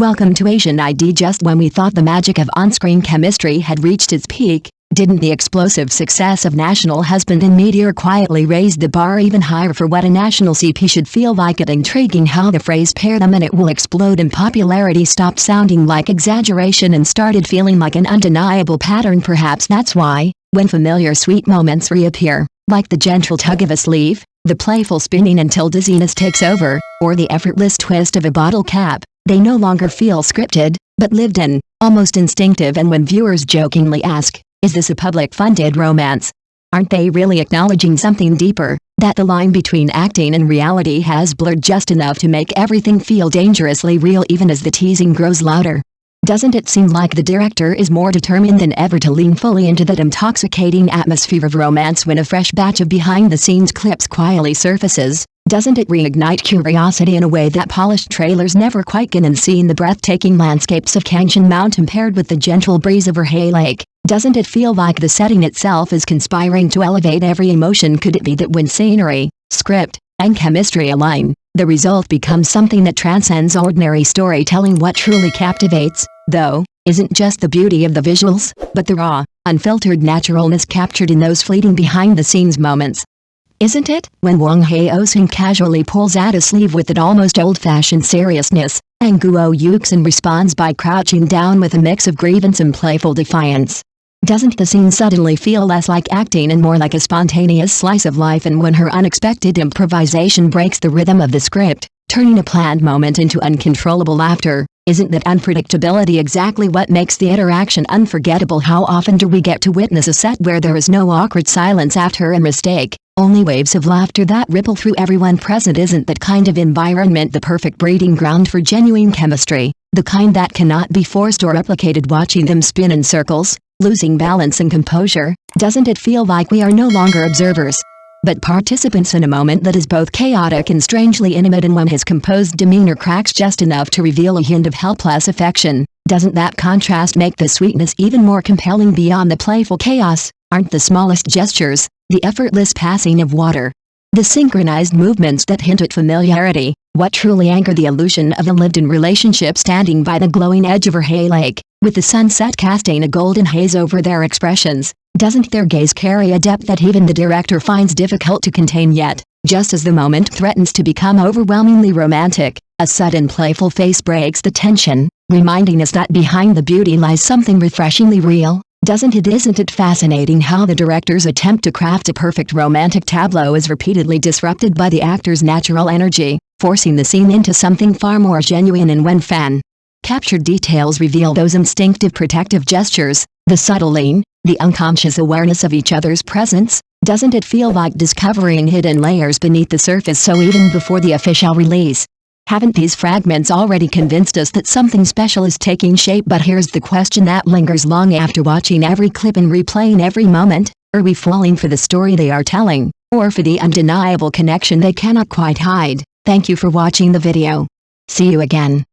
Welcome to Asian ID. Just when we thought the magic of on-screen chemistry had reached its peak, didn't the explosive success of National Husband and Meteor quietly raise the bar even higher for what a national CP should feel like? It intriguing how the phrase "pair them and it will explode" in popularity stopped sounding like exaggeration and started feeling like an undeniable pattern. Perhaps that's why, when familiar sweet moments reappear, like the gentle tug of a sleeve, the playful spinning until dizziness takes over, or the effortless twist of a bottle cap, they no longer feel scripted, but lived in, almost instinctive. And when viewers jokingly ask, "Is this a public-funded romance?" aren't they really acknowledging something deeper, that the line between acting and reality has blurred just enough to make everything feel dangerously real even as the teasing grows louder? Doesn't it seem like the director is more determined than ever to lean fully into that intoxicating atmosphere of romance when a fresh batch of behind-the-scenes clips quietly surfaces? Doesn't it reignite curiosity in a way that polished trailers never quite can? And seeing the breathtaking landscapes of Kangshan Mountain paired with the gentle breeze over Hae Lake, doesn't it feel like the setting itself is conspiring to elevate every emotion? Could it be that when scenery, script, and chemistry align, the result becomes something that transcends ordinary storytelling? What truly captivates, though, isn't just the beauty of the visuals, but the raw, unfiltered naturalness captured in those fleeting behind-the-scenes moments. Isn't it? When Wang Haozhen casually pulls out a sleeve with that almost old-fashioned seriousness, and Yuxin responds by crouching down with a mix of grievance and playful defiance. Doesn't the scene suddenly feel less like acting and more like a spontaneous slice of life? And when her unexpected improvisation breaks the rhythm of the script, turning a planned moment into uncontrollable laughter, isn't that unpredictability exactly what makes the interaction unforgettable? How often do we get to witness a set where there is no awkward silence after a mistake, only waves of laughter that ripple through everyone present? Isn't that kind of environment the perfect breeding ground for genuine chemistry, the kind that cannot be forced or replicated? Watching them spin in circles, losing balance and composure, doesn't it feel like we are no longer observers, but participants in a moment that is both chaotic and strangely intimate? And when his composed demeanor cracks just enough to reveal a hint of helpless affection, doesn't that contrast make the sweetness even more compelling? Beyond the playful chaos, aren't the smallest gestures, the effortless passing of water, the synchronized movements that hint at familiarity, what truly anchor the illusion of a lived-in relationship? Standing by the glowing edge of her Hae Lake, with the sunset casting a golden haze over their expressions, doesn't their gaze carry a depth that even the director finds difficult to contain? Yet, just as the moment threatens to become overwhelmingly romantic, a sudden playful face breaks the tension, reminding us that behind the beauty lies something refreshingly real. Isn't it fascinating how the director's attempt to craft a perfect romantic tableau is repeatedly disrupted by the actor's natural energy, forcing the scene into something far more genuine? And when fan-captured details reveal those instinctive protective gestures, the subtle lean, the unconscious awareness of each other's presence, doesn't it feel like discovering hidden layers beneath the surface? So even before the official release, haven't these fragments already convinced us that something special is taking shape? But here's the question that lingers long after watching every clip and replaying every moment: are we falling for the story they are telling, or for the undeniable connection they cannot quite hide? Thank you for watching the video. See you again.